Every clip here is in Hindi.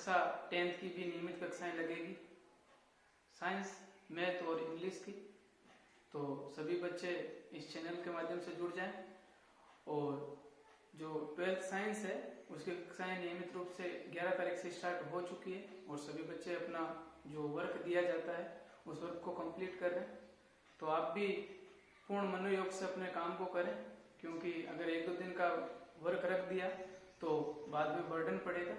कक्षा 10th की भी नियमित कक्षाएं लगेगी, साइंस, मैथ और इंग्लिश की। तो सभी बच्चे इस चैनल के माध्यम से जुड़ जाएं। और जो 12th साइंस है उसकी कक्षाएं नियमित रूप से 11 तारीख से स्टार्ट हो चुकी है और सभी बच्चे अपना जो वर्क दिया जाता है उस वर्क को कंप्लीट कर रहे हैं। तो आप भी पूर्ण मनोयोग से अपने काम को करें, क्योंकि अगर 1-2 दिन का वर्क रख दिया तो बाद में बर्डन पड़ेगा।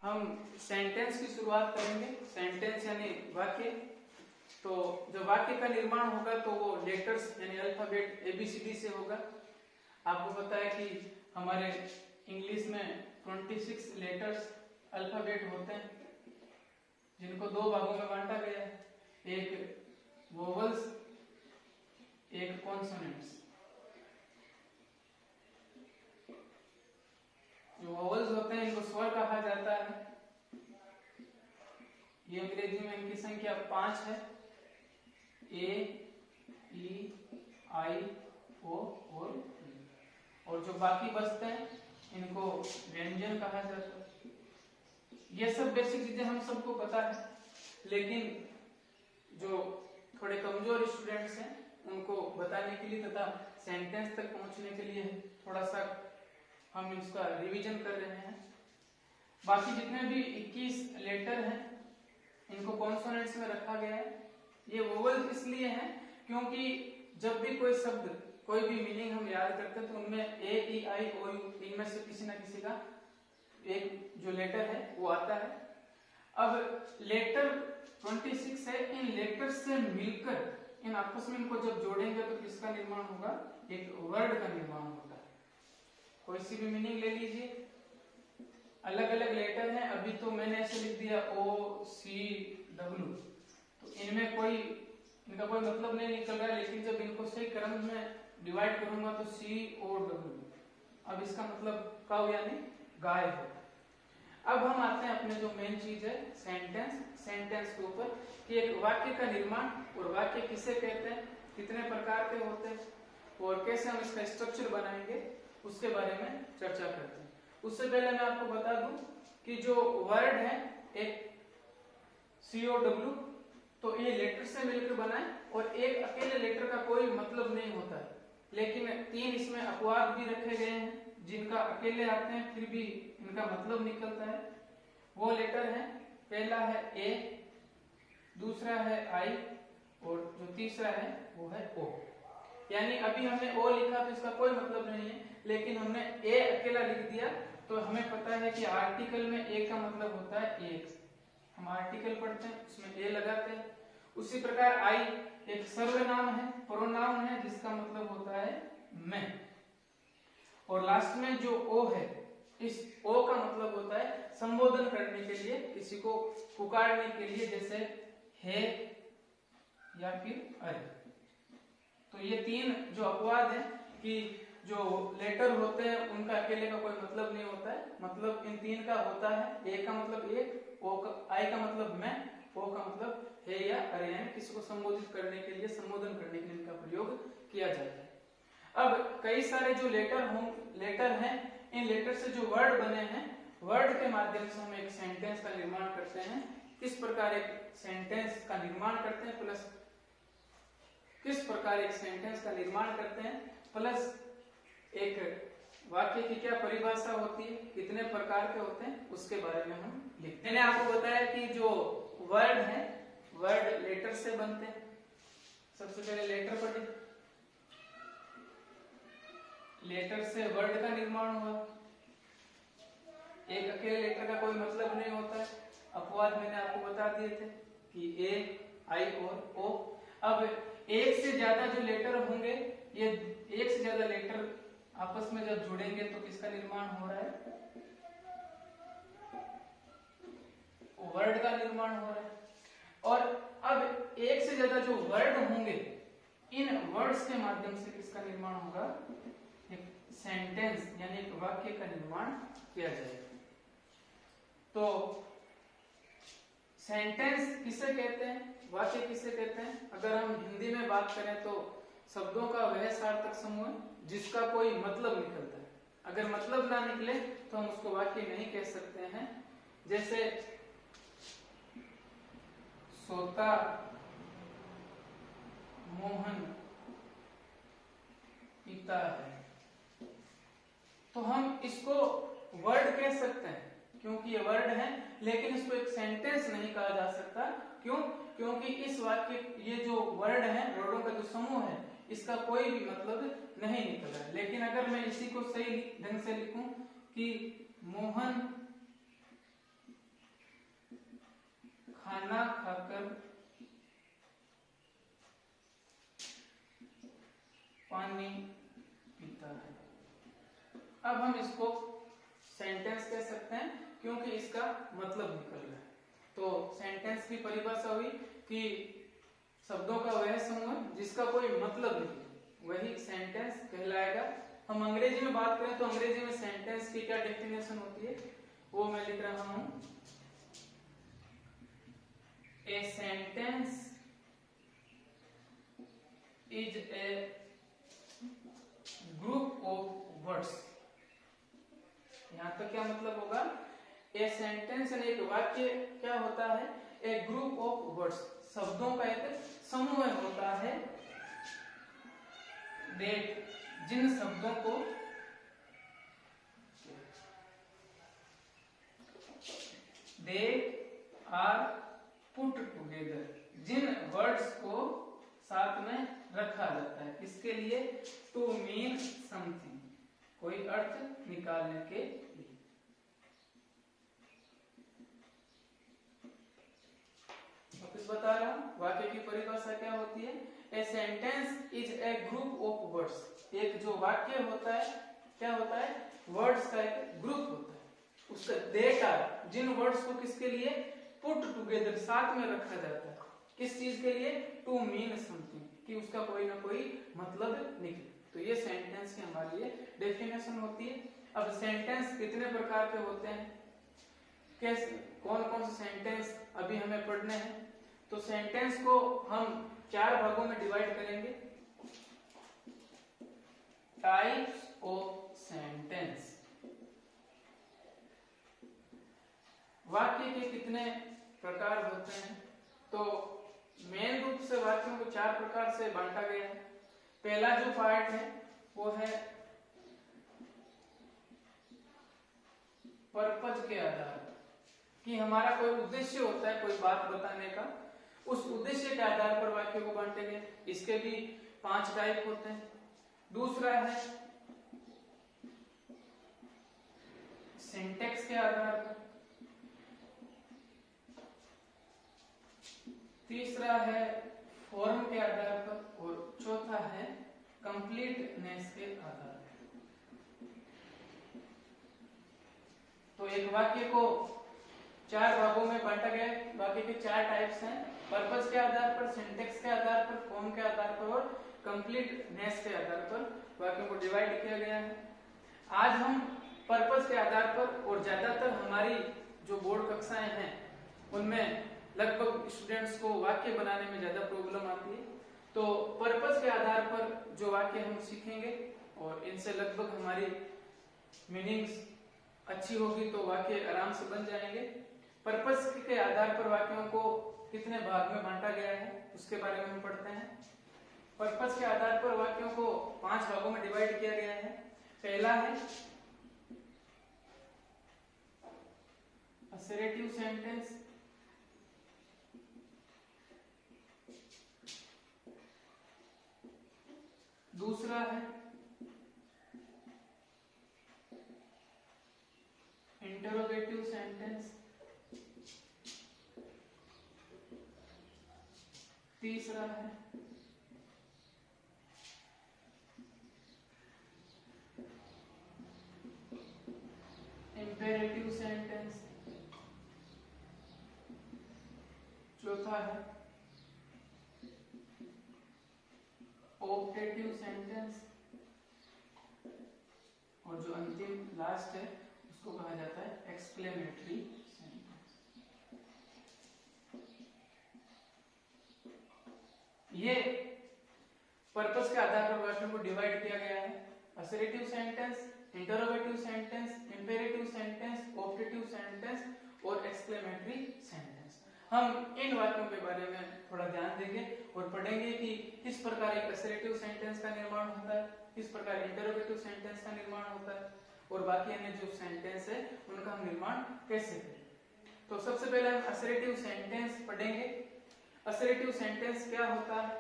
हम सेंटेंस की शुरुआत करेंगे। सेंटेंस यानी वाक्य। तो जब वाक्य का निर्माण होगा तो वो लेटर्स यानी अल्फाबेट ABCD से होगा। आपको पता है कि हमारे इंग्लिश में 26 लेटर्स अल्फाबेट होते हैं, जिनको 2 भागों में बांटा गया है, एक वोवल्स, एक कॉन्सोनेंट्स। जो वोवल्स होते हैं इनको स्वर कहा जाता है। ये अंग्रेजी में इनकी संख्या 5 है, A, E, I, O और E। और जो बाकी बचते हैं इनको व्यंजन कहा जाता है। ये सब बेसिक चीजें हम सबको पता है, लेकिन जो थोड़े कमजोर स्टूडेंट्स हैं उनको बताने के लिए तथा सेंटेंस तक पहुंचने के लिए थोड़ा सा हम इसका रिवीजन कर रहे हैं। बाकी जितने भी 21 लेटर हैं इनको कॉन्सोनेंट्स में रखा गया है। ये वोवल इसलिए हैं क्योंकि जब भी कोई शब्द, कोई भी मीनिंग हम याद करते हैं तो उनमें A, E, I, O, U इनमें से किसी ना किसी का एक जो लेटर है वो आता है। अब लेटर 26 है, इन लेटर से मिलकर इन आपस में इनको जब जोड़ेंगे तो किसका निर्माण होगा? एक वर्ड का निर्माण होता है। कोई सी भी मीनिंग ले लीजिए, अलग अलग लेटर हैं। अभी तो मैंने ऐसे लिख दिया OCW, तो इनमें इनका कोई मतलब नहीं निकल रहा है, लेकिन जब इनको सही क्रम में डिवाइड करूंगा तो COW, अब इसका मतलब काऊ यानी गाय है। अब हम आते हैं अपने जो मेन चीज है सेंटेंस के ऊपर, कि एक वाक्य का निर्माण और वाक्य किसे कहते हैं, कितने प्रकार के होते हैं और कैसे हम इसका स्ट्रक्चर बनाएंगे, उसके बारे में चर्चा करते हैं। उससे पहले मैं आपको बता दूं कि जो वर्ड है एक COW, तो ये लेटर से मिलकर बना है और एक अकेले लेटर का कोई मतलब नहीं होता है, लेकिन 3 इसमें अपवाद भी रखे गए हैं जिनका अकेले आते हैं फिर भी इनका मतलब निकलता है। वो लेटर है, पहला है A, दूसरा है I और जो तीसरा है वो है O। यानी अभी हमने O लिखा तो इसका कोई मतलब नहीं है, लेकिन हमने A अकेला लिख दिया तो हमें पता है कि आर्टिकल में A का मतलब होता है एक। हम आर्टिकल पढ़ते हैं उसमें A लगाते हैं। उसी प्रकार I एक सर्वनाम है, प्रोनाउन है, जिसका मतलब होता है मैं। और लास्ट में जो O है, इस O का मतलब होता है संबोधन करने के लिए, किसी को पुकारने के लिए, जैसे है या फिर अरे। तो ये 3 जो अपवाद है कि जो लेटर होते हैं उनका अकेले का कोई मतलब नहीं होता है, मतलब इन 3 का होता है। A का मतलब एक, I का मतलब मैं, O का मतलब है या अरे, यानी किसी को संबोधित करने के लिए, संबोधन करने के लिए इनका प्रयोग किया जाता है। अब कई सारे जो लेटर हैं, इन लेटर से जो वर्ड बने हैं, वर्ड के माध्यम से हम एक सेंटेंस का निर्माण करते हैं। किस प्रकार एक सेंटेंस का निर्माण करते हैं प्लस एक वाक्य की क्या परिभाषा होती है, कितने प्रकार के होते हैं, उसके बारे में हम लिखते हैं। मैंने आपको बताया कि जो वर्ड है, वर्ड लेटर से बनते हैं। सबसे पहले लेटर पढ़े, लेटर से वर्ड का निर्माण हुआ। एक अकेले लेटर का कोई मतलब नहीं होता है, अपवाद मैंने आपको बता दिए थे कि A, I और O। अब एक से ज्यादा जो लेटर होंगे, ये एक से ज्यादा लेटर आपस में जब जुड़ेंगे तो किसका निर्माण हो रहा है? वर्ड का निर्माण हो रहा है। और अब एक से ज्यादा जो वर्ड होंगे, इन वर्ड्स के माध्यम से किसका निर्माण होगा? एक सेंटेंस यानी एक वाक्य का निर्माण किया जाएगा। तो सेंटेंस किसे कहते हैं, वाक्य किसे कहते हैं? अगर हम हिंदी में बात करें तो शब्दों का वह सार्थक समूह जिसका कोई मतलब निकलता है। अगर मतलब ना निकले तो हम उसको वाक्य नहीं कह सकते हैं। जैसे सोता मोहन पीता है। तो हम इसको वर्ड कह सकते हैं क्योंकि ये वर्ड है, लेकिन इसको एक सेंटेंस नहीं कहा जा सकता। क्यों? क्योंकि इस वाक्य ये जो वर्ड है, वर्डों का जो समूह है, इसका कोई भी मतलब नहीं निकल रहा है। लेकिन अगर मैं इसी को सही ढंग से लिखूं कि मोहन खाना खाकर पानी पीता है, अब हम इसको सेंटेंस कह सकते हैं क्योंकि इसका मतलब निकल रहा है। तो सेंटेंस की परिभाषा हुई कि शब्दों का वह समूह जिसका कोई मतलब नहीं, वही सेंटेंस कहलाएगा। हम अंग्रेजी में बात करें तो अंग्रेजी में सेंटेंस की क्या डेफिनेशन होती है वो मैं लिख रहा हूं। A sentence is a group of words. यहां तक क्या मतलब होगा? ए सेंटेंस यानी एक वाक्य क्या होता है? ए ग्रुप ऑफ वर्ड्स, शब्दों का एक समूह होता है। दैट, जिन शब्दों को दे आर पुट टुगेदर, जिन वर्ड्स को साथ में रखा जाता है, किसके लिए? टू मीन समथिंग, कोई अर्थ निकालने के लिए। वापस बता रहा हूं, वाक्य की परिभाषा क्या होती है? A sentence is a group of words. एक जो वाक्य होता है क्या होता है? वर्ड्स का एक ग्रुप होता है। उसका डेटा, जिन वर्ड्स को किसके लिए? पुट टुगेदर, साथ में रखा जाता है। किस चीज के लिए? टू मीन समथिंग, कि उसका कोई ना कोई मतलब निकले। तो ये सेंटेंस की हमारे लिए डेफिनेशन होती है। अब सेंटेंस कितने प्रकार के होते हैं, कैसे, कौन कौन से सेंटेंस अभी हमें पढ़ने हैं? तो सेंटेंस को हम 4 भागों में डिवाइड करेंगे। टाइप्स ऑफ सेंटेंस, वाक्य के कितने प्रकार होते हैं? तो मेन रूप से वाक्यों को 4 प्रकार से बांटा गया है। पहला जो पार्ट है वो है पर्पज के आधार पर, कि हमारा कोई उद्देश्य होता है कोई बात बताने का, उस उद्देश्य के आधार पर वाक्य को बांटे गए। इसके भी 5 टाइप होते हैं। दूसरा है सिंटैक्स के आधार पर, तीसरा है फॉर्म के आधार पर, और चौथा है कंप्लीटनेस के आधार पर। तो एक वाक्य को 4 भागों में बांटा गया है। वाक्य के 4 टाइप्स हैं, पर्पस के आधार पर, सिंटैक्स के आधार पर, फॉर्म के आधार पर और कंप्लीटनेस के आधार पर वाक्यों को डिवाइड किया गया है। आज हम पर्पस के आधार पर, और ज्यादातर हमारी जो बोर्ड कक्षाएं हैं उनमें लगभग स्टूडेंट्स को वाक्य बनाने में ज्यादा प्रॉब्लम आती है। तो पर्पस के आधार पर जो वाक्य हम सीखेंगे और इनसे लगभग हमारी मीनिंग्स अच्छी होगी, तो वाक्य आराम से बन जाएंगे। पर्पस के आधार पर वाक्यों को कितने भाग में बांटा गया है उसके बारे में हम पढ़ते हैं। पर्पस के आधार पर वाक्यों को 5 भागों में डिवाइड किया गया है। पहला है असर्टिव सेंटेंस, दूसरा है इंटरोगेटिव सेंटेंस, तीसरा है इंपेरेटिव सेंटेंस, चौथा है ऑप्टेटिव सेंटेंस, और जो अंतिम लास्ट है उसको कहा जाता है एक्सक्लेमेटरी सेंटेंस। ये पर्पस के आधार पर वाक्यों को डिवाइड किया गया है। Assertive sentence, interrogative sentence, imperative sentence, optative sentence और एक्सक्लेमेटरी सेंटेंस। हम इन वाक्यों के बारे में थोड़ा ध्यान देंगे और पढ़ेंगे कि किस प्रकार एक असर्टिव सेंटेंस का निर्माण होता है, किस प्रकार इंटरोगेटिव सेंटेंस का निर्माण होता है और बाकी अन्य जो सेंटेंस है उनका हम निर्माण कैसे करें। तो सबसे पहले हम असर्टिव सेंटेंस पढ़ेंगे। असर्टिव सेंटेंस क्या होता है?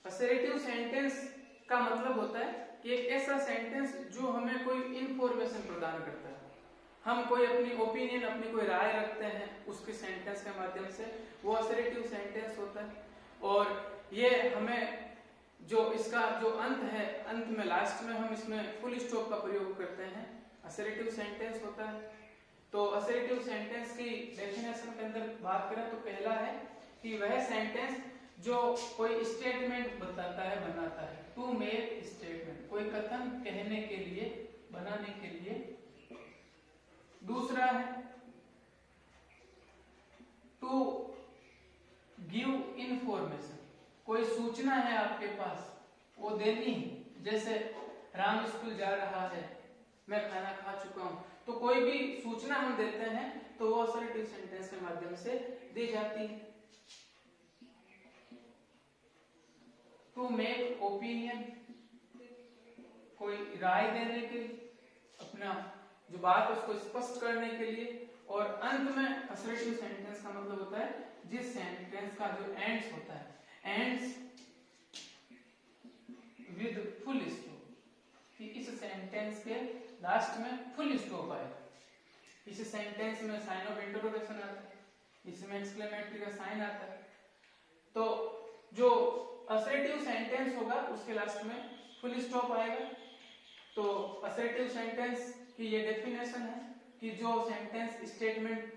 असर्टिव सेंटेंस का मतलब होता है कि एक ऐसा सेंटेंस जो हमें कोई इंफॉर्मेशन प्रदान करता है। हम कोई अपनी ओपिनियन, अपनी कोई राय रखते हैं उसके सेंटेंस के माध्यम से, वो असर्टिव सेंटेंस होता है। और ये हमें जो इसका जो अंत है, अंत में लास्ट में हम इसमें फुल स्टॉप का प्रयोग करते हैं, असर्टिव सेंटेंस होता है। तो असर्टिव सेंटेंस की डेफिनेशन के अंदर बात करें तो पहला है कि वह सेंटेंस जो कोई स्टेटमेंट बताता है, बनाता है, टू मेक स्टेटमेंट, कोई कथन कहने के लिए, बनाने के लिए। दूसरा है टू गिव इंफॉर्मेशन, कोई सूचना है आपके पास, वो देनी है। जैसे राम स्कूल जा रहा है, मैं खाना खा चुका हूं, तो कोई भी सूचना हम देते हैं तो वो असर्टिव सेंटेंस के माध्यम से दी जाती है। टू मेक ओपिनियन, कोई राय देने के लिए, अपना जो बात है उसको स्पष्ट करने के लिए। और अंत में असर्टिव सेंटेंस का मतलब होता है जिस सेंटेंस का जो एंड्स होता है, एंड्स विद फुल स्टॉप, कि इस सेंटेंस के लास्ट में फुल स्टॉप आएगा। इस सेंटेंस में साइन ऑफ इंटरोगेशन आता है, इसमें एक्सक्लेमेटरी का साइन आता है। तो जो असर्टिव सेंटेंस होगा उसके लास्ट में फुल स्टॉप आएगा। तो असर्टिव सेंटेंस की ये डेफिनेशन है कि जो सेंटेंस स्टेटमेंट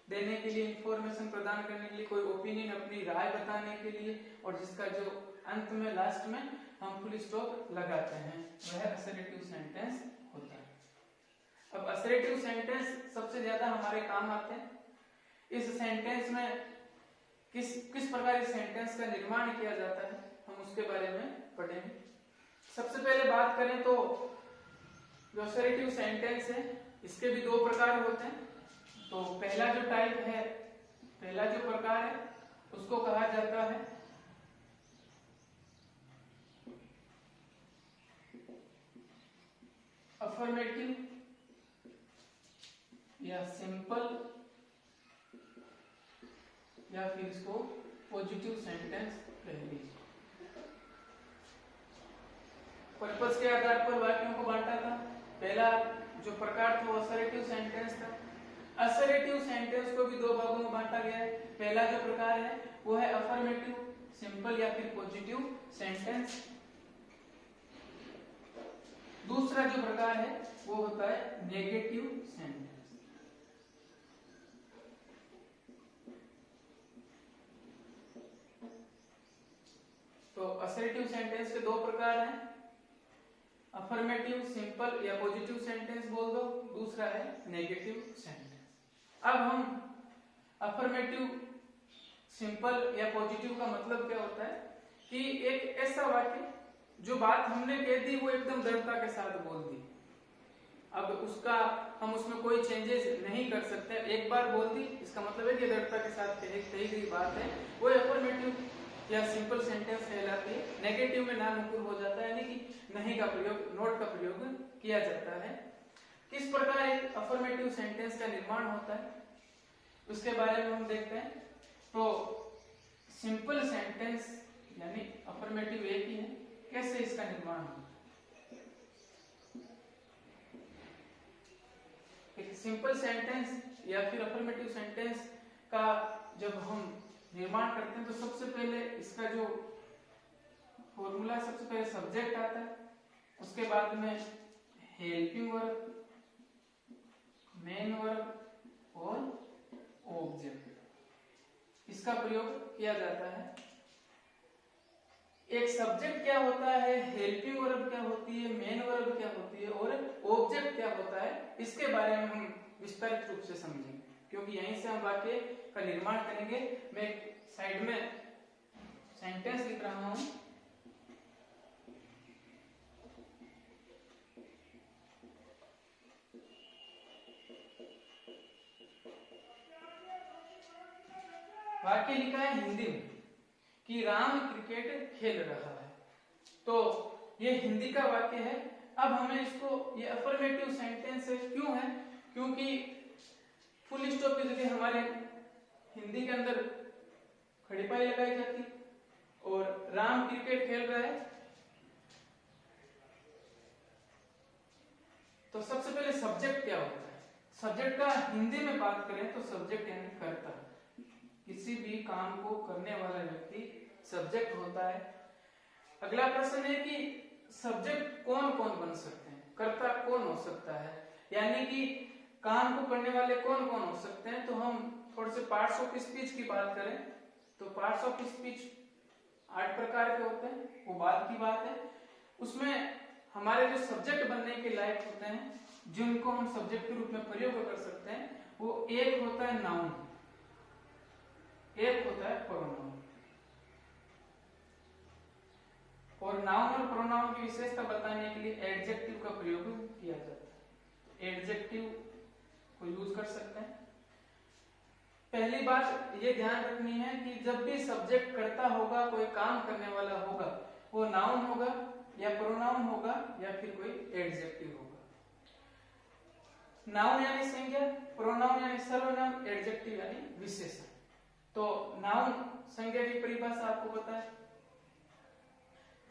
देने के लिए, इंफॉर्मेशन प्रदान करने के लिए, कोई ओपिनियन, अपनी राय बताने के लिए, और जिसका जो अंत में लास्ट में हम फुल स्टॉप लगाते हैं, वह असर्टिव सेंटेंस होता है। अब असर्टिव सेंटेंस सबसे ज्यादा हमारे काम आते हैं। इस सेंटेंस में किस प्रकार इस सेंटेंस का निर्माण किया जाता है, हम उसके बारे में पढ़ेंगे। सबसे पहले बात करें तो जो असर्टिव सेंटेंस है इसके भी दो प्रकार होते हैं। तो पहला जो टाइप है, पहला जो प्रकार है उसको कहा जाता है अफर्मेटिव या सिंपल, या फिर इसको पॉजिटिव सेंटेंस कह लीजिए। पर्पस के आधार पर वाक्यों को बांटा था। पहला जो प्रकार था वो असर्टिव सेंटेंस था। असर्टिव सेंटेंस को भी दो भागों में बांटा गया है। पहला जो प्रकार है वो है अफर्मेटिव, सिंपल या फिर पॉजिटिव सेंटेंस। दूसरा जो प्रकार है वो होता है नेगेटिव सेंटेंस। तो असर्टिव सेंटेंस के दो प्रकार हैं, अफर्मेटिव, सिंपल या पॉजिटिव सेंटेंस बोल दो, दूसरा है नेगेटिव सेंटेंस। अब हम अफर्मेटिव, सिंपल या पॉजिटिव का मतलब क्या होता है कि एक ऐसा वाक्य जो बात हमने कह दी वो एकदम दृढ़ता के साथ बोल दी। अब उसका हम उसमें कोई चेंजेस नहीं कर सकते, एक बार बोल दी इसका मतलब है कि दृढ़ता के साथ कही गई बात है, वो अफर्मेटिव या सिंपल सेंटेंस कहलाती है। नेगेटिव में ना नुकुर हो जाता है, यानी कि नहीं का प्रयोग, नोट का प्रयोग किया जाता है। किस प्रकार एक अफर्मेटिव सेंटेंस का निर्माण होता है उसके बारे में हम देखते हैं। तो सिंपल सेंटेंस यानी अफर्मेटिव एक ही है, कैसे इसका निर्माण होता है। एक सिंपल सेंटेंस या फिर अफर्मेटिव सेंटेंस का जब हम निर्माण करते हैं तो सबसे पहले इसका जो फॉर्मूला, सबसे पहले सब्जेक्ट आता है, उसके बाद में हेल्पिंग वर्ब, मेन वर्ब और ऑब्जेक्ट, इसका प्रयोग किया जाता है। एक सब्जेक्ट क्या होता है, हेल्पिंग वर्ब क्या होती है, मेन वर्ब क्या होती है और ऑब्जेक्ट क्या होता है, इसके बारे में हम विस्तारित रूप से समझेंगे, क्योंकि यहीं से हम वाक्य का निर्माण करेंगे। मैं साइड में सेंटेंस लिख रहा हूं। वाक्य लिखा है हिंदी में कि राम क्रिकेट खेल रहा है, तो ये हिंदी का वाक्य है। अब हमें इसको, ये अफर्मेटिव सेंटेंस है, क्यों है? क्योंकि फुल स्टॉप की जगह हमारे हिंदी के अंदर खड़ी पाई लगाई जाती, और राम क्रिकेट खेल रहा है। तो सबसे पहले सब्जेक्ट क्या होता है? सब्जेक्ट का हिंदी में बात करें तो सब्जेक्ट यानी कर्ता, किसी भी काम को करने वाला व्यक्ति सब्जेक्ट होता है। अगला प्रश्न है कि सब्जेक्ट कौन कौन बन सकते हैं, कर्ता कौन हो सकता है, यानी कि काम को करने वाले कौन कौन हो सकते हैं। तो हम थोड़े से पार्ट्स ऑफ स्पीच की बात करें तो पार्ट्स ऑफ स्पीच 8 प्रकार के होते हैं, वो बात की बात है। उसमें हमारे जो सब्जेक्ट बनने के लायक होते हैं, जिनको हम सब्जेक्ट के रूप में प्रयोग कर सकते हैं, वो एक होता है नाउन, एक होता है प्रोनाउन। और नाउन और प्रोनाउन की विशेषता बताने के लिए एडजेक्टिव का प्रयोग किया जाता है, एडजेक्टिव को यूज कर सकते हैं। पहली बात ये ध्यान रखनी है कि जब भी सब्जेक्ट करता होगा, कोई काम करने वाला होगा, वो नाउन होगा या प्रोनाउन होगा या फिर कोई एडजेक्टिव होगा। नाउन यानी संज्ञा, प्रोनाउन यानी सर्वनाम, एडजेक्टिव यानी विशेषण। तो नाउन संज्ञा की परिभाषा आपको पता है,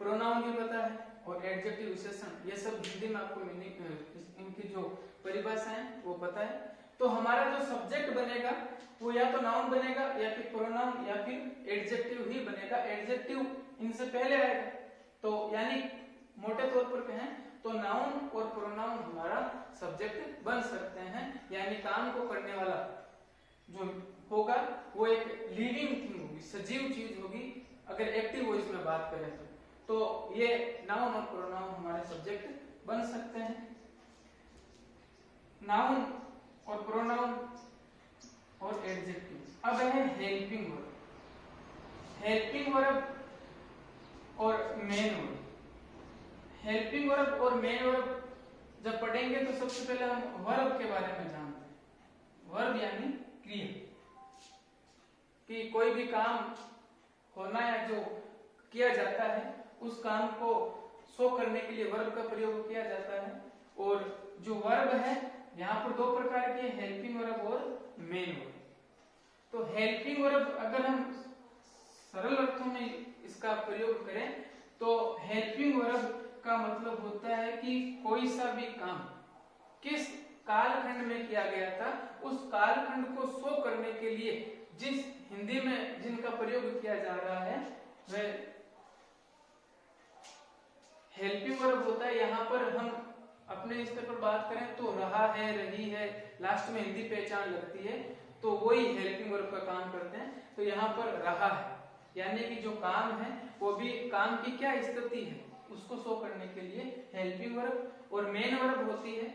प्रोनाउन भी पता है, और एडजेक्टिव विशेषण, ये सब हिंदी में आपको इनकी जो परिभाषा है वो पता है। तो हमारा जो सब्जेक्ट बनेगा वो या तो नाउन बनेगा या फिर प्रोनाउन या फिर एडजेक्टिव ही बनेगा, एडजेक्टिव इनसे पहले आएगा। तो यानी मोटे तौर पर कहें तो नाउन और प्रोनाउन हमारा सब्जेक्ट बन सकते हैं, यानी काम को करने वाला जो होगा वो एक लिविंग थिंग होगी, सजीव चीज होगी, अगर एक्टिव वॉइस में बात करें तो ये नाउन और प्रोनाउन हमारे सब्जेक्ट बन सकते हैं। नाउन और प्रोनाउन और एडजेक्टिव। अब है हेल्पिंग वर्ब, हेल्पिंग वर्ब और मेन वर्ब। हेल्पिंग वर्ब और मेन वर्ब जब पढ़ेंगे तो सबसे पहले हम वर्ब के बारे में जानते हैं। वर्ब यानी क्रिया, कि कोई भी काम होना या जो किया जाता है उस काम को शो करने के लिए वर्ब का प्रयोग किया जाता है। और जो वर्ब है यहाँ पर 2 प्रकार के, हेल्पिंग वर्ब और मेन वर्ब। तो हेल्पिंग वर्ब अगर हम सरल अर्थों में इसका प्रयोग करें तो हेल्पिंग वर्ब का मतलब होता है कि कोई सा भी काम किस कालखंड में किया गया था, उस कालखंड को शो करने के लिए जिस हिंदी में जिनका प्रयोग किया जा रहा है वह हेल्पिंग वर्ब होता है। यहाँ पर हम अपने स्तर पर बात करें तो रहा है, रही है, लास्ट में हिंदी पहचान लगती है, तो वही हेल्पिंग वर्ब का काम करते हैं। तो यहाँ पर रहा है यानी कि जो काम है वो भी काम की क्या स्थिति है उसको शो करने के लिए हेल्पिंग वर्ब। और मेन वर्ब होती है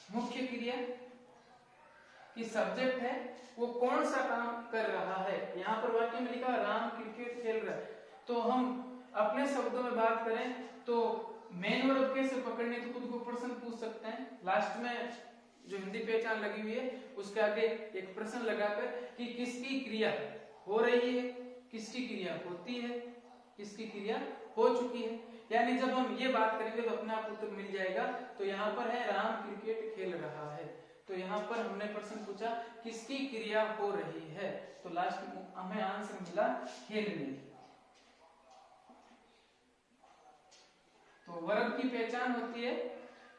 मुख्य क्रिया, कि सब्जेक्ट है वो कौन सा काम कर रहा है। यहाँ पर वाक्य में लिखा राम क्रिकेट खेल रहा है, तो हम अपने शब्दों में बात करें तो मेन वर्ब कैसे पकड़ने, तो खुद को प्रश्न पूछ सकते हैं। लास्ट में जो हिंदी पहचान लगी हुई है उसके आगे एक प्रश्न लगाकर कि किसकी क्रिया हो रही है, किसकी क्रिया होती है, किसकी क्रिया हो चुकी है। यानी जब हम ये बात करेंगे तो अपने आप उत्तर मिल जाएगा। तो यहाँ पर है राम क्रिकेट खेल रहा है, तो यहाँ पर हमने प्रश्न पूछा किसकी क्रिया हो रही है, तो लास्ट में हमें आंसर मिला खेलने की। तो वर्ब की पहचान होती है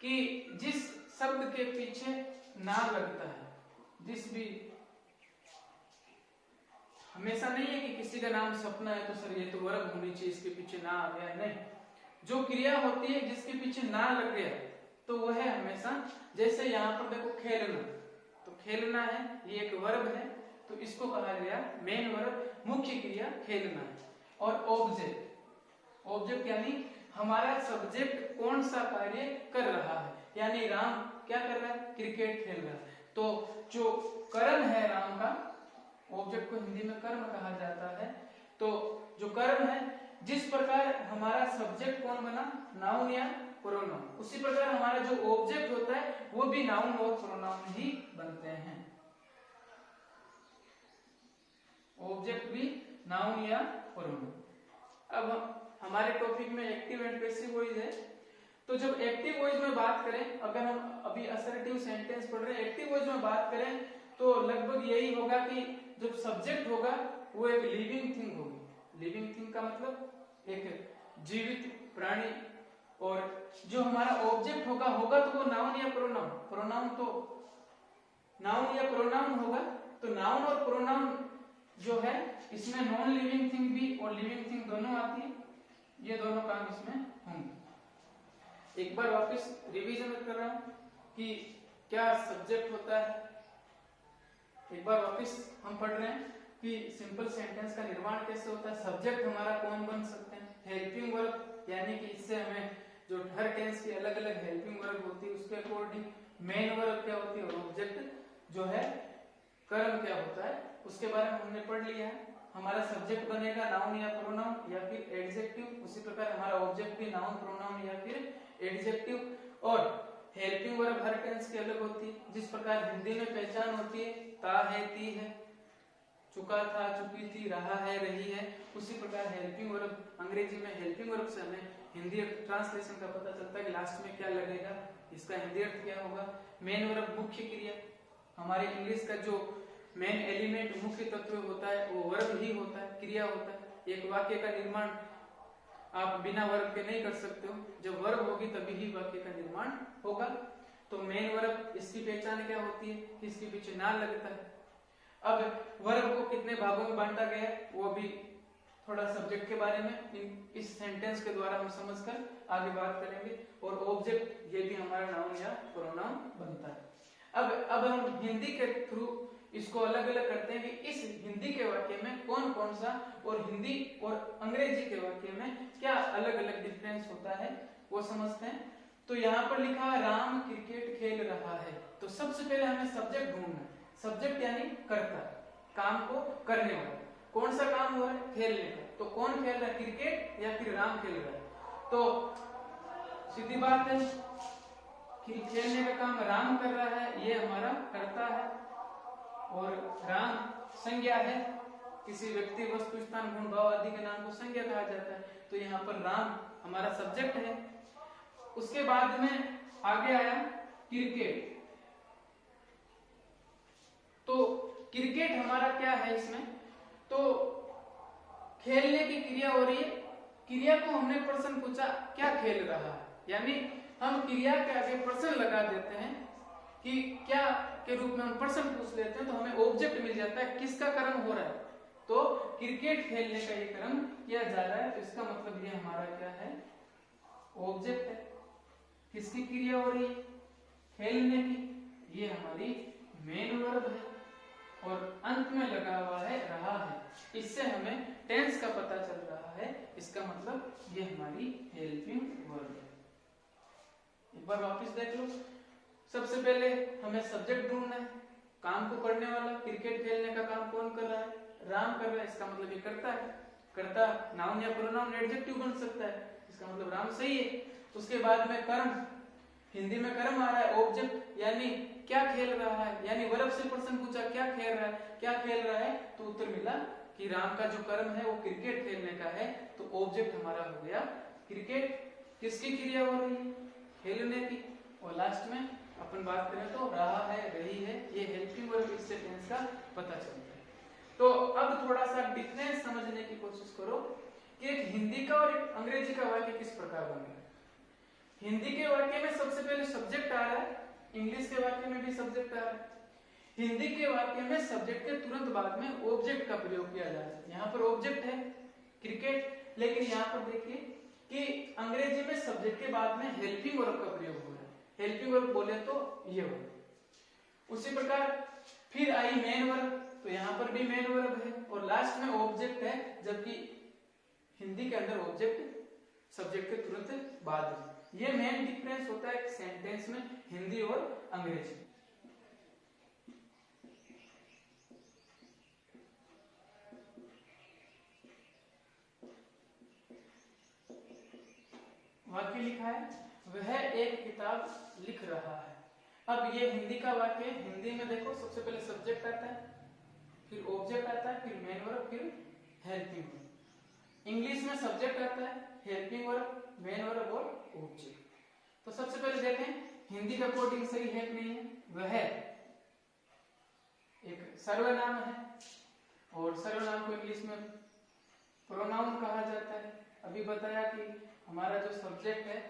कि जिस शब्द के पीछे ना लगता है, जिस भी, हमेशा नहीं है कि किसी का नाम सपना है तो सर ये तो वर्ब होनी चाहिए, इसके पीछे ना आ गया, नहीं, जो क्रिया होती है जिसके पीछे ना लग गया तो वह है हमेशा। जैसे यहाँ पर देखो खेलना, तो खेलना है ये एक वर्ब है, तो इसको कहा गया मेन वर्ब, मुख्य क्रिया खेलना है। और ऑब्जेक्ट, ऑब्जेक्ट यानी हमारा सब्जेक्ट कौन सा कार्य कर रहा है, यानी राम क्या कर रहा है, क्रिकेट खेल रहा है। तो जो कर्म है राम का, ऑब्जेक्ट को हिंदी में कर्म कहा जाता है, तो जो कर्म है जिस प्रकार हमारा सब्जेक्ट कौन बना, नाउन या प्रोनाउन, उसी प्रकार हमारा जो ऑब्जेक्ट होता है वो भी नाउन और प्रोनाउन ही बनते हैं। ऑब्जेक्ट भी नाउन या प्रोनाउन। अब हमारे टॉपिक में एक्टिव एंड पैसिव वॉइस है, तो जब एक्टिव वॉइस में बात करें, अगर हम अभी असर्टिव सेंटेंस पढ़ रहे हैं, एक्टिव वॉइस में बात करें तो लगभग यही होगा कि जब सब्जेक्ट होगा वो एक लिविंग थिंग होगी। लिविंग थिंग का मतलब एक जीवित प्राणी, और जो हमारा ऑब्जेक्ट होगा तो वो नाउन या प्रोनाउन, प्रोनाउन तो नाउन या प्रोनाउन होगा। तो नाउन और प्रोनाउन जो है इसमें नॉन लिविंग थिंग भी और लिविंग थिंग दोनों आती है, ये दोनों काम इसमें होंगे। एक बार वापस रिवीजन कर रहा हूं कि क्या सब्जेक्ट होता है। एक बार वापस हम पढ़ रहे हैं कि सिंपल सेंटेंस का निर्माण कैसे होता है, सब्जेक्ट हमारा कौन बन सकते हैं, हेल्पिंग वर्ब, यानी कि इससे हमें जो हर टेंस की अलग अलग हेल्पिंग वर्ब होती है उसके अकॉर्डिंग मेन वर्ब क्या होती है, और ऑब्जेक्ट जो है कर्म क्या होता है उसके बारे में हमने पढ़ लिया है। हमारा सब्जेक्ट बनेगा नाउन या प्रोनाउन या फिर एडजेक्टिव, उसी प्रकार हमारा ऑब्जेक्ट भी नाउन प्रोनाउन या फिर एडजेक्टिव। और हेल्पिंग वर्ब हर टेंस की अलग होती है, जिस प्रकार हिंदी में पहचान होती है ता है ती है, चुका था चुकी थी, रहा है रही है, उसी प्रकार हेल्पिंग वर्ब अंग्रेजी में हेल्पिंग वर्ब से हमें हिंदी ट्रांसलेशन का पता चलता है कि लास्ट में क्या लगेगा, इसका हिंदी अर्थ क्या होगा। मेन वर्ब मुख्य क्रिया, हमारे इंग्लिश का जो मेन एलिमेंट मुख्य तत्व होता है वो वर्ब ही होता है, क्रिया होता है। एक वाक्य का निर्माण आप बिना वर्ब के नहीं कर सकते हो, जब वर्ब होगी तभी ही वाक्य का निर्माण होगा। तो मेन वर्ब इसकी पहचान क्या होती है कि इसके पीछे ना लगता है। अब वर्ब को कितने भागों में बांटा गया है वो भी थोड़ा सब्जेक्ट के बारे में इस सेंटेंस के द्वारा हम समझकर आगे बात करेंगे। और ऑब्जेक्ट ये भी हमारा नाउन या प्रोनाउन बनता है। अब हम हिंदी के थ्रू इसको अलग अलग करते हैं कि इस हिंदी के वाक्य में कौन कौन सा और हिंदी और अंग्रेजी के वाक्य में क्या अलग अलग डिफरेंस होता है वो समझते हैं। तो यहाँ पर लिखा है राम क्रिकेट खेल रहा है, तो सबसे पहले हमें सब्जेक्ट ढूंढना है। सब्जेक्ट यानी कर्ता, काम को करने वाला, कौन सा काम हो रहा है, खेलने का। तो कौन खेल रहा है, क्रिकेट या फिर राम खेल रहा है। तो सीधी बात है कि खेलने का काम राम कर रहा है, ये हमारा कर्ता है, और राम संज्ञा है, किसी व्यक्ति वस्तु स्थान गुण भाव आदि के नाम को संज्ञा कहा जाता है। तो यहाँ पर राम हमारा सब्जेक्ट है। उसके बाद में आगे आया क्रिकेट। तो क्रिकेट हमारा क्या है इसमें, तो खेलने की क्रिया हो रही है। क्रिया को हमने प्रश्न पूछा क्या खेल रहा है, यानी हम क्रिया के आगे प्रश्न लगा देते हैं कि क्या के रूप में हम प्रश्न पूछ लेते हैं, तो हमें ऑब्जेक्ट मिल जाता है किसका कर्म हो रहा है। तो क्रिकेट खेलने का ये कर्म किया जा रहा है, तो इसका मतलब ये हमारा क्या है, ऑब्जेक्ट है। किसकी क्रिया हो रही है, खेलने की, ये हमारी मेन वर्ब है। और अंत में लगा हुआ है रहा है, इससे हमें टेंस का पता चल रहा है, इसका मतलब ये हमारी हेल्पिंग वर्ब है। एक बार वापस देख लो। सबसे पहले हमें सब्जेक्ट ढूंढना है, काम को करने वाला, क्रिकेट खेलने का काम कौन कर रहा है, राम कर रहा है, इसका मतलब ये करता है। करता नाउन या प्रोनाउन एडजेक्टिव बन सकता है, इसका मतलब राम सही है। उसके बाद में कर्म, हिंदी में कर्म आ रहा है, ऑब्जेक्ट यानी क्या खेल रहा है, यानी वर्ब से प्रश्न पूछा क्या खेल रहा है, क्या खेल रहा है, तो उत्तर मिला कि राम का जो कर्म है वो क्रिकेट खेलने का है। तो ऑब्जेक्ट हमारा हो गया क्रिकेट। किसकी क्रिया हो रही है, खेलने की। और लास्ट में अपन बात करें तो रहा है रही है, ये हेल्पिंग वर्ब, इससे टेंस का पता चलता है। तो अब थोड़ा सा डिफरेंस समझने की कोशिश करो कि एक हिंदी का और एक अंग्रेजी का वाक्य किस प्रकार बनेगा। हिंदी के वाक्य में सबसे पहले सब्जेक्ट आ रहा है, इंग्लिश के वाक्य में भी सब्जेक्ट आ रहा है। हिंदी के वाक्य में सब्जेक्ट के तुरंत बाद में ऑब्जेक्ट का प्रयोग किया जा रहा है। यहाँ पर ऑब्जेक्ट है क्रिकेट, लेकिन यहाँ पर देखिए कि अंग्रेजी में सब्जेक्ट के बाद में हेल्पिंग वर्ब का प्रयोग हो रहा है। हेल्पिंग वर्ब बोले तो ये हो। उसी प्रकार फिर आई मेन वर्ब, तो यहाँ पर भी मेन वर्ब है, और लास्ट में ऑब्जेक्ट है, जबकि हिंदी के अंदर ऑब्जेक्ट सब्जेक्ट के तुरंत बाद है। ये मेन डिफरेंस होता है सेंटेंस में हिंदी और अंग्रेजी। वाक्य लिखा है वह एक किताब लिख रहा है। अब ये हिंदी का वाक्य, हिंदी में देखो सबसे पहले सब्जेक्ट आता है, फिर ऑब्जेक्ट आता है, फिर मेन वर्ब, फिर हेल्पिंग वर्ब। इंग्लिश में सब्जेक्ट आता है, हेल्पिंग वर्ब, मेन वर्ब और ऑब्जेक्ट। तो सबसे पहले देखें हिंदी का कोडिंग सही है कि नहीं है। वह एक सर्वनाम है और सर्वनाम को इंग्लिश में प्रोनाउन कहा जाता है। अभी बताया कि हमारा जो सब्जेक्ट है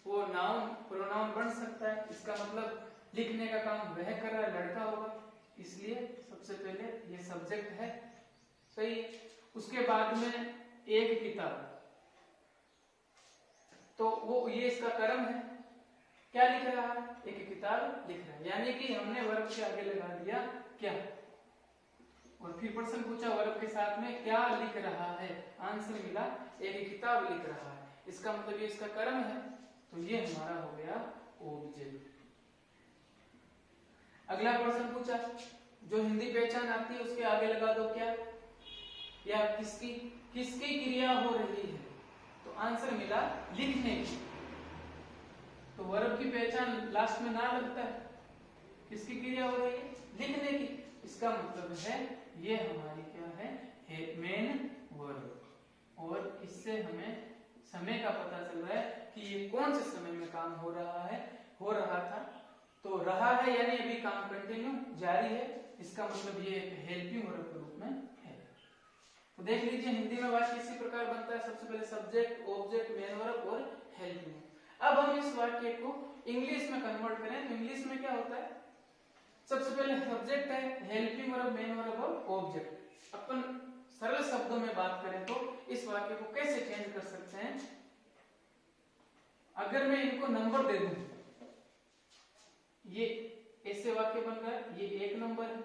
वो नाउन प्रोनाउन बन सकता है, इसका मतलब लिखने का काम वह कर रहा है, लड़का होगा, इसलिए सबसे पहले ये सब्जेक्ट है सही। उसके बाद में एक किताब, तो वो ये इसका कर्म है, क्या लिख रहा है, एक किताब लिख रहा है, यानी कि हमने वर्ब के आगे लगा दिया क्या, और फिर प्रश्न पूछा वर्ब के साथ में क्या लिख रहा है, आंसर मिला एक किताब लिख रहा है, इसका मतलब ये इसका कर्म है, तो ये हमारा हो गया ऑब्जेक्ट। अगला प्रश्न पूछा जो हिंदी पहचान आती है उसके आगे लगा दो क्या, या किसकी किसकी क्रिया हो रही है, तो आंसर मिला लिखने की। तो वर्ब की पहचान लास्ट में ना लगता है, किसकी क्रिया हो रही है, लिखने की, इसका मतलब है ये हमारी क्या है मेन वर्ब। और इससे हमें समय का पता चल रहा है कि ये कौन से समय में काम हो रहा है, हो रहा था, तो रहा है यानी अभी काम कंटिन्यू जारी है, इसका मतलब ये हेल्पिंग वर्ब के रूप में है। तो देख लीजिए हिंदी में वाक्य इसी प्रकार बनता है, सबसे पहले सब्जेक्ट, ऑब्जेक्ट, मेन वर्ब और हेल्पिंग। अब हम इस वाक्य को इंग्लिश में कन्वर्ट करें तो इंग्लिश में क्या होता है, सबसे पहले सब्जेक्ट है, हेल्पिंग वर्ब, मेन वर्ब और ऑब्जेक्ट। अपन सरल शब्दों में बात करें तो इस वाक्य को कैसे चेंज कर सकते हैं, अगर मैं इनको नंबर दे दूं, ये ऐसे वाक्य बन रहा है, ये एक नंबर है,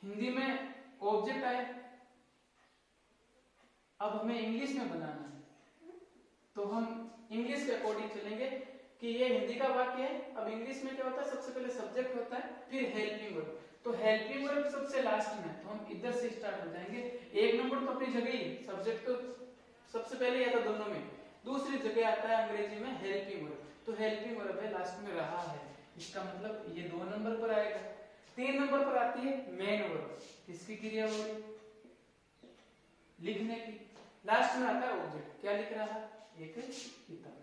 हिंदी में ऑब्जेक्ट आए, अब हमें इंग्लिश में बनाना है, तो हम इंग्लिश के अकॉर्डिंग चलेंगे कि ये हिंदी का वाक्य है। अब इंग्लिश में क्या होता है, सबसे पहले सब्जेक्ट होता है, फिर हेल्पिंग वर्ब, तो हेल्पिंग वर्ब सबसे लास्ट में, तो हम इधर से स्टार्ट हो जाएंगे। एक नंबर तो अपनी जगह ही, सब्जेक्ट तो सबसे पहले आता दोनों में, दूसरी जगह आता है अंग्रेजी में हेल्पिंग वर्ब, तो हेल्पिंग वर्ब है लास्ट में रहा है, इसका मतलब ये 2 नंबर पर आएगा। 3 नंबर पर आती है मेन वर्ब, किसकी क्रिया हो रही, लिखने की, लास्ट में आता है ऑब्जेक्ट, क्या लिख रहा है, एक किताब।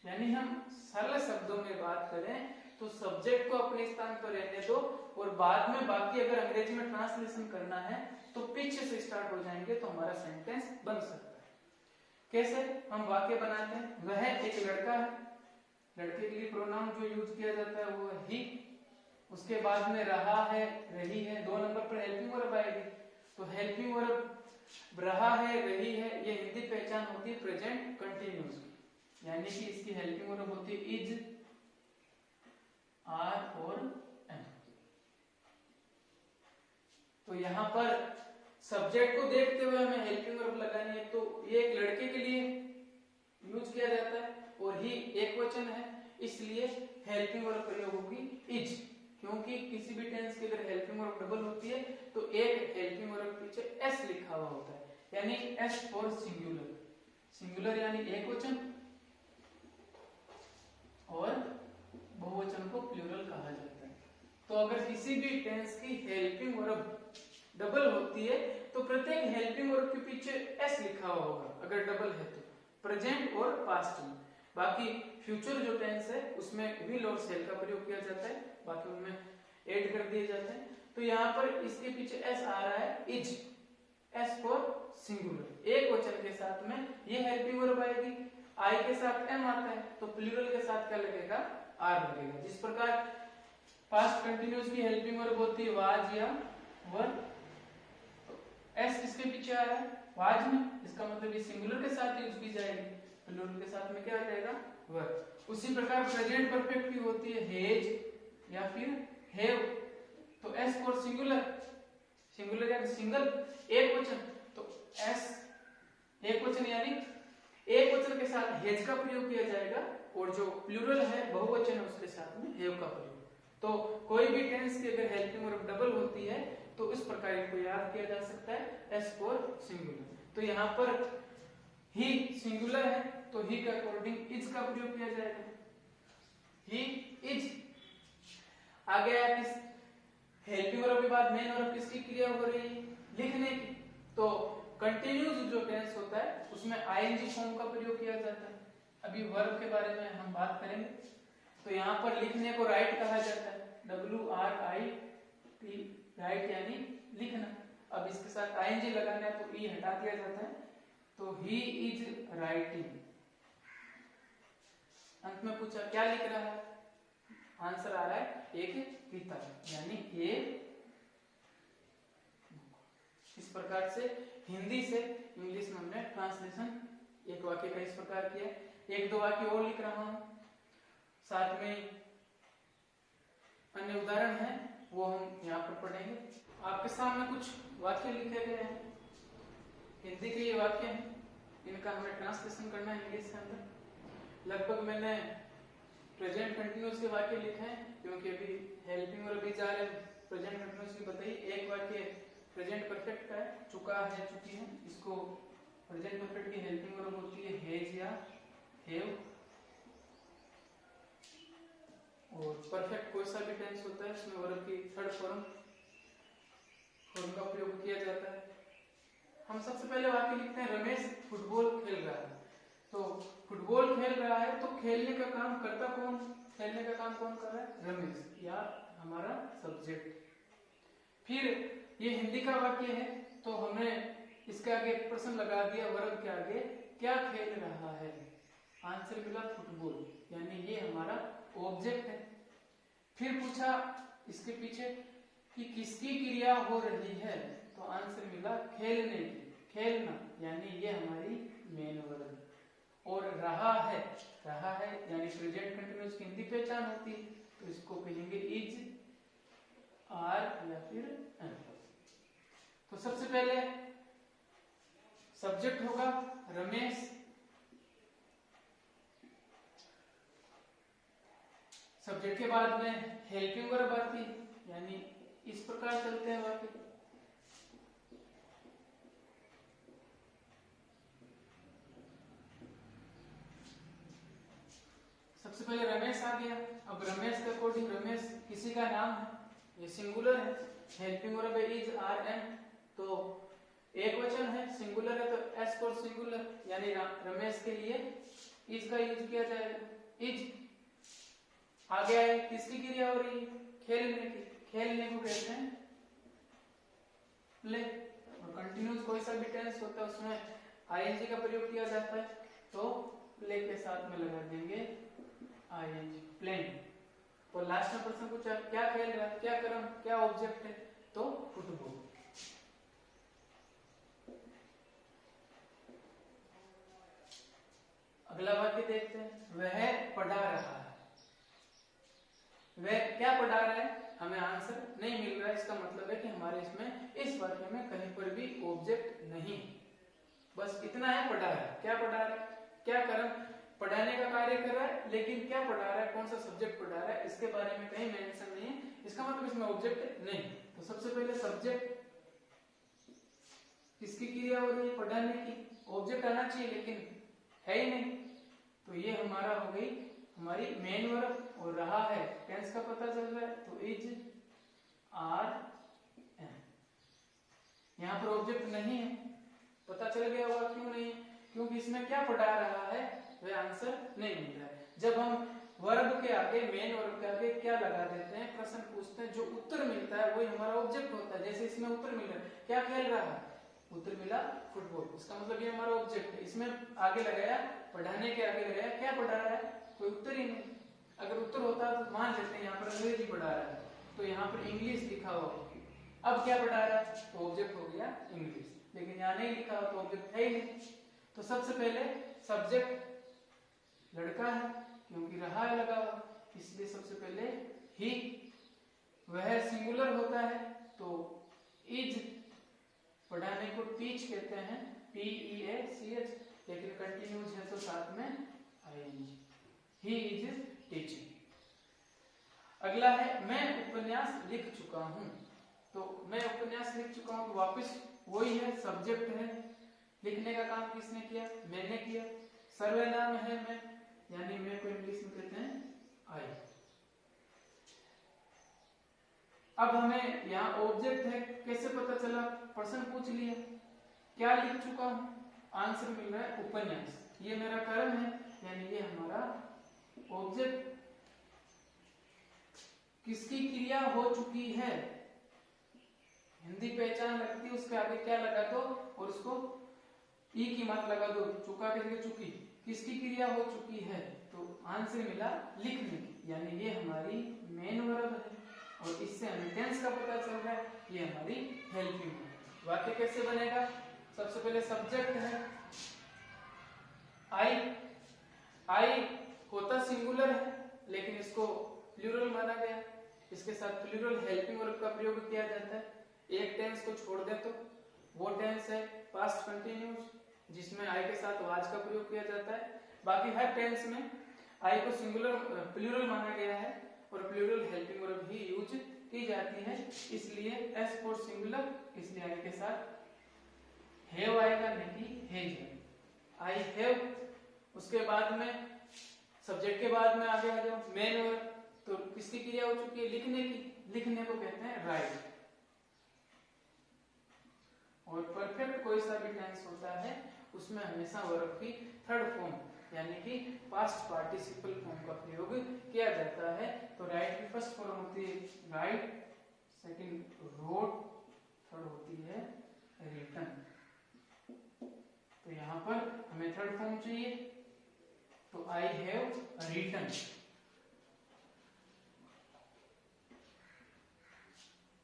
यानी हम सरल शब्दों में बात करें तो सब्जेक्ट को अपने स्थान पर रहने दो, और बाद में बाकी अगर अंग्रेजी में ट्रांसलेशन करना है तो पीछे से स्टार्ट हो जाएंगे, तो हमारा सेंटेंस बन सकता है। कैसे हम वाक्य बनाते हैं, वह एक लड़का है, लड़के के लिए प्रोनाउन जो यूज किया जाता है वो है ही, उसके बाद में रहा है, रही है, 2 नंबर पर हेल्पिंग वर्ब आएगी, तो हेल्पिंग वर्ब रहा है, रही है, ये हिंदी पहचान होती है प्रेजेंट कंटिन्यूअस, यानी कि इसकी हेल्पिंग वर्ब होती है इज, आर और एम। तो यहां पर सब्जेक्ट को देखते हुए हमें हेल्पिंग वर्ब लगानी है, तो ये एक लड़के के लिए यूज किया जाता है और ही एक वचन है, इसलिए हेल्पिंग वर्ब प्रयोग होगी इज, क्योंकि किसी भी टेंस की अगर हेल्पिंग वर्ब डबल होती है तो एक हेल्पिंग वर्ब पीछे एस लिखा हुआ होता है, यानी एस फॉर सिंगुलर, सिंगुलर यानी एक वचन, और बहुवचन को प्लूरल कहा जाता है। तो अगर किसी भी टेंस की हेल्पिंग वर्ब डबल होती है तो प्रत्येक हेल्पिंग वर्ब के पीछे एस लिखा हुआ होगा, अगर डबल है तो प्रेजेंट और पास्ट में। बाकी फ्यूचर जो टेंस है उसमें विल और शैल का प्रयोग किया जाता है, बाकी उनमें ऐड कर दिए जाते हैं। तो यहाँ पर इसके पीछे एस आ रहा है इज, एस फॉर सिंगुलर, एक वचन के साथ में ये हेल्पिंग वर्ब आएगी, आई के साथ एम आता है तो प्लूरल के साथ क्या लगेगा, आर लगेगा। जिस प्रकार पास्ट कंटिन्यूअस की हेल्पिंग वर्ब होती है वाज या वर, तो एस किसके पीछे आ रहा है, वाज में, इसका मतलब ये सिंगुलर के साथ यूज की जाएगी, प्लूरल के साथ में क्या आ जाएगा, वर। उसी प्रकार प्रेजेंट परफेक्ट की होती है हेज या फिर हैव, तो एस फॉर सिंगुलर, सिंगुलर यानी सिंगल, एक वचन, तो एस एक वचन यानी एक वचन के साथ हेज का प्रयोग किया जाएगा, और जो प्लूरल है बहुवचन है उसके साथ में हैव का प्रयोग। तो कोई भी टेंस की अगर हेल्पिंग वर्ब डबल होती है तो इस प्रकार इनको याद किया जा सकता है, एस फॉर सिंगुलर। तो यहाँ पर ही सिंगुलर है तो ही के अकॉर्डिंग इज का प्रयोग किया जाएगा, ही इज। आ गया किस हेल्पिंग वर्ब के बाद मेन वर्ब किसकी क्रिया हो रही है? लिखने की। तो कंटिन्यूस जो टेंस होता है उसमें आईएनजी फॉर्म का प्रयोग किया जाता है। अभी वर्ब के बारे में हम बात करेंगे। तो यहाँ पर लिखने को राइट कहा जाता है, WRIT, राइट यानी लिखना। अब इसके साथ आईएनजी लगाना है तो ई हटा दिया जाता है, तो ही इज राइटिंग। अंत में पूछा क्या लिख रहा है? आंसर आ रहा है एक किताब, यानी ए। इस प्रकार से हिंदी से इंग्लिश में हमने ट्रांसलेशन एक वाक्य का इस प्रकार किया। एक दो वाक्य और लिख रहा हूं, साथ में अन्य उदाहरण है वो हम यहाँ पर पढ़ेंगे। आपके सामने कुछ वाक्य लिखे गए हैं, हिंदी के ये वाक्य हैं, इनका हमें ट्रांसलेशन करना है इंग्लिश के अंदर। लगभग मैंने प्रेजेंट कंटिन्यूअस के वाक्य लिखे हैं, क्योंकि अभी हेल्पिंग और अभी जा रहे प्रेजेंट कंटिन्यूअस की बताइए। एक वाक्य प्रेजेंट परफेक्ट का है, चुका है, चुकी है, इसको प्रेजेंट परफेक्ट की हेल्पिंग वर्ब होती है हैज या हैव। और परफेक्ट कोई सा भी टेंस होता है उसमें वर्ब की थर्ड फॉर्म का प्रयोग किया जाता है। हम सबसे पहले वाक्य लिखते हैं रमेश फुटबॉल खेल रहा है। तो फुटबॉल खेल रहा है तो खेलने का काम करता कौन? खेलने का काम कौन कर रहा है? रमेश, या हमारा सब्जेक्ट। फिर ये हिंदी का वाक्य है तो हमने इसके आगे एक प्रश्न लगा दिया वर्ब के आगे, क्या खेल रहा है? आंसर मिला फुटबॉल, यानी ये हमारा ऑब्जेक्ट है। फिर पूछा इसके पीछे कि किसकी क्रिया हो रही है, तो आंसर मिला खेलने की, खेलना, यानी ये हमारी मेन वर्ब। और रहा है यानी प्रेजेंट कंटिन्यूअस की हिंदी पहचान होती है, तो इसको कहेंगे इज, आर या फिर एम। तो सबसे पहले सब्जेक्ट होगा रमेश, सब्जेक्ट के बाद में हेल्पिंग वर्ब आती है, यानी इस प्रकार चलते हैं वाक्य। सबसे पहले रमेश आ गया। अब रमेश के अकॉर्डिंग रमेश किसी का नाम है, ये सिंगुलर है। Helping verb is, are, am, तो एक वचन है, सिंगुलर है तो एस फॉर सिंगुलर, यानी रमेश के लिए इज का यूज किया जाएगा, इज। आगे आए किसकी क्रिया हो रही है? खेलने की, खेलने को कहते हैं प्ले। और कंटिन्यूस कोई सा भी टेंस होता है उसमें आईएनजी का प्रयोग किया जाता है, तो प्ले के साथ में लगा देंगे आईएनजी, प्लेइंग। और लास्ट में प्रश्न पूछा क्या खेल रहा है, क्या कर्म, क्या ऑब्जेक्ट है, तो फुटबॉल। अगला वाक्य देखते हैं, वह पढ़ा रहा है। वह क्या पढ़ा रहा है? हमें आंसर नहीं मिल रहा है, इसका मतलब है कि हमारे इसमें इस वाक्य में कहीं पर भी ऑब्जेक्ट नहीं, बस इतना है, पढ़ा है। क्या पढ़ा रहा है? क्या कर्म, पढ़ाने का कार्य कर रहा है, लेकिन क्या पढ़ा रहा है, कौन सा सब्जेक्ट पढ़ा रहा है, इसके बारे में कहीं मेंशन नहीं है, इसका मतलब इसमें ऑब्जेक्ट नहीं। तो सबसे पहले सब्जेक्ट, किसकी क्रिया हो रही है? पढ़ाने की। ऑब्जेक्ट आना चाहिए लेकिन है ही नहीं, तो ये हमारा हो गई हमारी मेन वर्ब। और रहा है टेंस का पता चल रहा है, तो इज, आर, एम। यहाँ पर ऑब्जेक्ट नहीं है, पता चल गया होगा क्यों नहीं है, क्योंकि इसमें क्या पढ़ा रहा है वह आंसर नहीं मिल रहा है। जब हम वर्ब के आगे, मेन वर्ब के आगे क्या लगा देते हैं, प्रश्न पूछते हैं, जो उत्तर मिलता है वही हमारा ऑब्जेक्ट होता है। जैसे इसमें उत्तर मिल रहा है, क्या खेल रहा है? उत्तर मिला फुटबॉल, इसका मतलब ये हमारा ऑब्जेक्ट है। इसमें आगे लगाया, पढ़ाने के आगे लगाया, क्या पढ़ा रहा है? कोई उत्तर ही नहीं। अगर उत्तर होता तो मान लेते हैं यहाँ पर अंग्रेजी पढ़ा रहा है, तो यहाँ पर इंग्लिश लिखा हो। अब क्या पढ़ा रहा है? तो ऑब्जेक्ट हो गया इंग्लिश, लेकिन यहाँ नहीं लिखा हो तो ऑब्जेक्ट है ही नहीं। तो सबसे पहले सब्जेक्ट लड़का है, क्योंकि रहा है लगा हुआ, इसलिए सबसे पहले ही। वह सिंगुलर होता है तो इज, पढ़ाने को टीच कहते हैं, PEACH, लेकिन कंटिन्यूस है तो साथ में आईएनजी, ही इज टीचिंग। अगला है मैं उपन्यास लिख चुका हूं। तो मैं उपन्यास लिख चुका हूं, वापस वही है, सब्जेक्ट है। लिखने का काम किसने किया? मैंने किया। सर्वनाम है मैं, यानी मैं को इंग्लिश में कहते हैं आई। अब हमें यहाँ ऑब्जेक्ट है, कैसे पता चला? प्रश्न पूछ लिया, क्या लिख चुका हूं? आंसर मिल रहा है उपन्यास। ये मेरा कर्म है, यानी ये हमारा ऑब्जेक्ट। किसकी क्रिया हो चुकी है? हिंदी पहचान लगती है, उसके आगे क्या लगा दो और उसको ई की मत लगा दो, चुका के जगह चुकी। किसकी क्रिया हो चुकी है? तो आंसर मिला लिखने की, यानी ये हमारी मेन वर्ब है। और इससे हमें टेंस का पता चल रहा है, ये हमारी हेल्पिंग है। वाक्य कैसे बनेगा? सबसे पहले सब्जेक्ट है आई। आई होता सिंगुलर है, लेकिन इसको प्लूरल माना गया। इसके साथ प्लूरल हेल्पिंग वर्ब का प्रयोग किया जाता है। एक टेंस को छोड़ दे तो वो टेंस है पास्ट कंटिन्यूस, जिसमें आई के साथ वाज का प्रयोग किया जाता है। बाकी हर टेंस में आई को सिंगुलर प्लूरल माना गया है और प्लूरल हेल्पिंग वर्ब ही यूज की जाती है। इसलिए एस फॉर सिंगुलर, इसलिए आई के साथ हैव आएगा, नहीं कि हैज। I have. उसके बाद में सब्जेक्ट के बाद में आगे आ जाओ मेन वर्ब। तो किसकी क्रिया हो चुकी है? लिखने की। लिखने को कहते हैं राइट। और परफेक्ट कोई सा भी टेंस होता है उसमें हमेशा वर्ब की थर्ड फॉर्म यानी कि पास्ट पार्टिसिपल फॉर्म का प्रयोग किया जाता है। तो राइट की फर्स्ट फॉर्म होती है राइट, सेकंड रोट, थर्ड होती है रिटन। तो यहां पर हमें थर्ड फॉर्म चाहिए, तो आई हैव रिटन।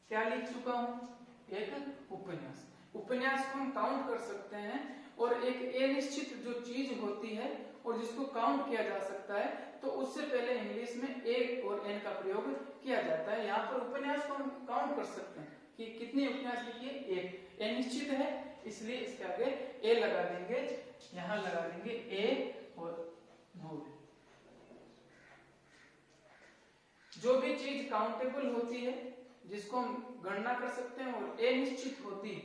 क्या लिख चुका हूं? एक उपन्यास। उपन्यास को हम काउंट कर सकते हैं, और एक अनिश्चित जो चीज होती है और जिसको काउंट किया जा सकता है, तो उससे पहले इंग्लिश में ए और एन का प्रयोग किया जाता है। यहाँ पर उपन्यास को हम काउंट कर सकते हैं कि कितने उपन्यास लिखिए, एक। अनिश्चित है इसलिए इसके आगे ए लगा देंगे, यहां लगा देंगे ए और नो। जो भी चीज काउंटेबल होती है, जिसको हम गणना कर सकते हैं, और अनिश्चित होती,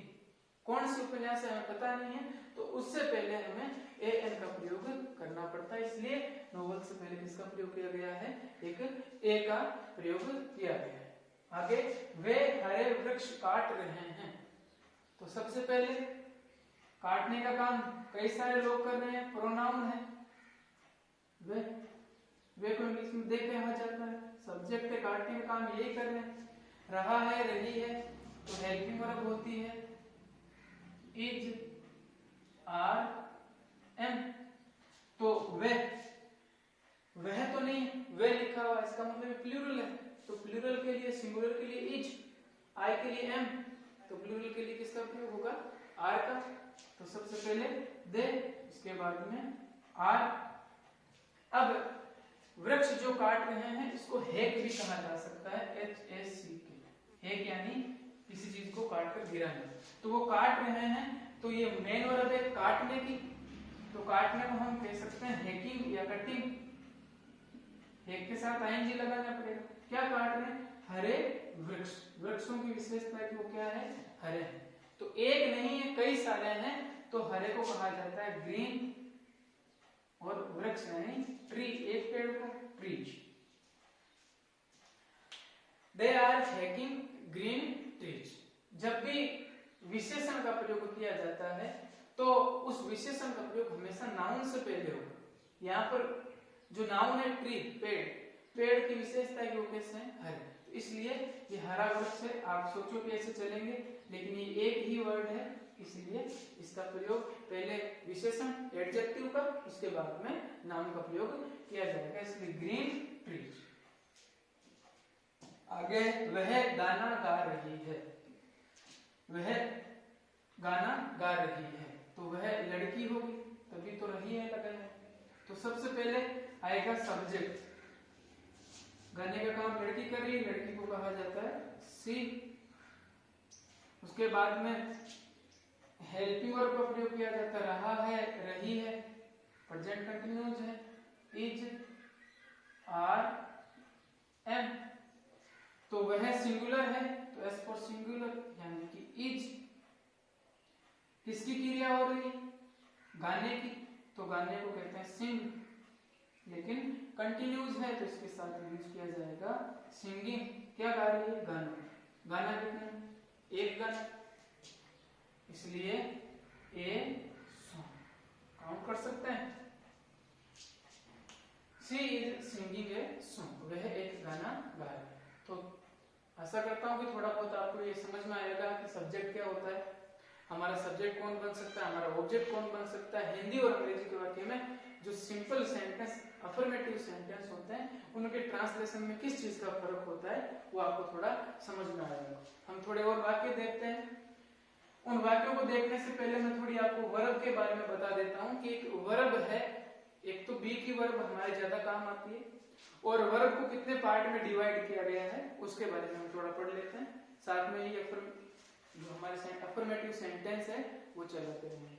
कौन सी उपन्यास है हमें पता नहीं है, तो उससे पहले हमें ए एन का प्रयोग करना पड़ता है। इसलिए नोवेल से पहले किसका प्रयोग किया गया है? एक ए का प्रयोग किया गया है। आगे, वे हरे वृक्ष काट रहे हैं। तो सबसे पहले काटने का काम कई सारे लोग कर रहे हैं, प्रोनाउन है वे को इंग्लिश में देख कहा जाता है। सब्जेक्ट है, काटने का काम यही कर रहे हैं। रहा है, रही है, तो हेल्पिंग वर्ब होती है इज, आर, एम। तो वह तो नहीं, वे लिखा हुआ, इसका मतलब प्लूरल है, तो प्लूरल के लिए, सिंगुलर के लिए इज, आई के लिए एम, तो प्लूरल के लिए किसका प्रयोग होगा? आर का। तो सबसे पहले दे, उसके बाद में आर। अब वृक्ष जो काट रहे हैं इसको हेक भी कहा जा सकता है, HACK। हेक यानी किसी चीज को काट कर गिराना। तो वो काट रहे हैं, तो ये मेन वर्ब है काटने की, तो काटने को हम कह सकते हैं हेकिंग या कटिंग। हेक के साथ आईएनजी लगाना पड़ेगा। क्या काट रहे हैं? हरे वृक्ष। वृक्षों की विशेषता है कि वो क्या है? हरे हैं। तो एक नहीं है, कई सारे हैं, तो हरे को कहा जाता है ग्रीन, और वृक्ष यानी ट्री, एक पेड़ को trees. They are hacking green trees. जब भी विशेषण का प्रयोग किया जाता है तो उस विशेषण का प्रयोग हमेशा नाउन से पहले होगा। यहाँ पर जो नाउन है ट्री, पेड़ की विशेषता है कि वो कैसे है? हरे। तो इसलिए ये हरा वृक्ष है। आप सोचो कि ऐसे चलेंगे, लेकिन ये एक ही वर्ड है, इसलिए इसका प्रयोग पहले विशेषण एडजेक्टिव का, उसके बाद में नाउन का प्रयोग किया जाएगा, इसलिए ग्रीन ट्रीज। आगे, वह गाना गा रही है। वह गाना गा रही है, तो वह लड़की होगी, तभी तो रही है लगा है। तो सबसे पहले आएगा सब्जेक्ट। गाने का काम लड़की कर रही है, लड़की को कहा जाता है सी। उसके बाद में हेल्पिंग वर्ब का प्रयोग किया जाता है, रहा है, रही है, प्रेजेंट कंटिन्यूअस है, इज, आर, एम। तो वह सिंगुलर है, तो एस फॉर सिंगुलर यानी कि इज। किसकी क्रिया हो रही है? गाने की, तो गाने को कहते हैं सिंग, लेकिन कंटिन्यूज है तो इसके साथ यूज किया जाएगा सिंगिंग। क्या गा रही है? गाना। गाना कितने, एक गाना, इसलिए ए सॉन्ग काउंट कर सकते हैं। She is singing a song, वह एक गाना गा रही है। तो आशा करता हूँ कि थोड़ा बहुत आपको ये समझ में आएगा कि सब्जेक्ट क्या होता है, हमारा सब्जेक्ट कौन बन सकता है, हमारा ऑब्जेक्ट कौन बन सकता है। हिंदी और अंग्रेजी के वाक्य में जो सिंपल सेंटेंस अफर्मेटिव सेंटेंस होते हैं उनके ट्रांसलेशन में किस चीज का फर्क होता है वो आपको थोड़ा समझ में आएगा। हम थोड़े और वाक्य देखते हैं। उन वाक्यों को देखने से पहले मैं थोड़ी आपको वर्ब के बारे में बता देता हूँ कि एक वर्ब है, एक तो बी की वर्ब हमारे ज्यादा काम आती है, और वर्ब को कितने पार्ट में डिवाइड किया गया है उसके बारे में हम थोड़ा पढ़ लेते हैं। साथ में ही जो हमारे अफर्मेटिव सेंटेंस है वो चलाते रहेंगे।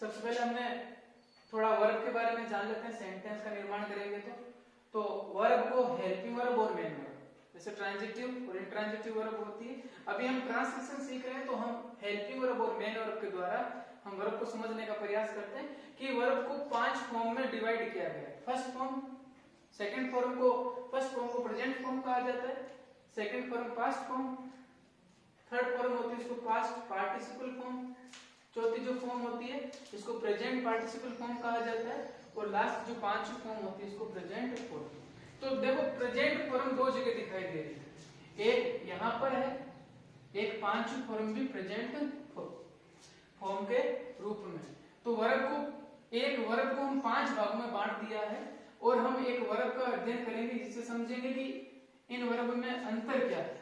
सबसे पहले हमने थोड़ा वर्ब के बारे में जान लेते हैं, सेंटेंस का निर्माण करेंगे तो वर्ब को हेल्पिंग वर्ब और मेन वर्ब, जैसे ट्रांजिटिव और इंट्रांजिटिव वर्ब होती है। अभी हम ट्रांसलेशन सीख रहे हैं तो हम हेल्पिंग वर्ब और मेन वर्ब के द्वारा हम वर्ब को समझने का प्रयास करते हैं कि वर्ब को 5 फॉर्म में डिवाइड किया गया है। फर्स्ट फॉर्म, सेकंड फॉर्म को, फर्स्ट फॉर्म को प्रेजेंट फॉर्म कहा जाता है, second form past form, third form होती है इसको पास्ट पार्टिसिपल फॉर्म, चौथी जो फॉर्म होती है इसको प्रेजेंट पार्टिसिपल फॉर्म कहा जाता है, और लास्ट जो पांचवी फॉर्म होती है इसको प्रेजेंट फॉर्म। तो देखो प्रेजेंट फॉर्म दो जगह दिखाई दे रही है, एक यहाँ पर है, एक पांचवी फॉर्म भी प्रेजेंट फॉर्म के रूप में। तो वर्ब को हम 5 भागों में बांट दिया है और हम एक वर्ब का अध्ययन करेंगे जिससे समझेंगे कि इन वर्ब में अंतर क्या है,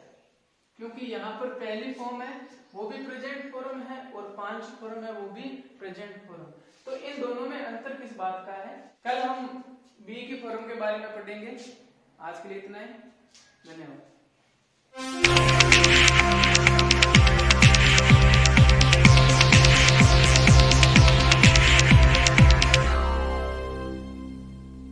क्योंकि यहाँ पर पहली फॉर्म है वो भी प्रेजेंट फॉर्म है और 5 फॉर्म है वो भी प्रेजेंट फॉर्म। तो इन दोनों में अंतर किस बात का है, कल हम बी की फॉर्म के बारे में पढ़ेंगे। आज के लिए इतना ही, धन्यवाद।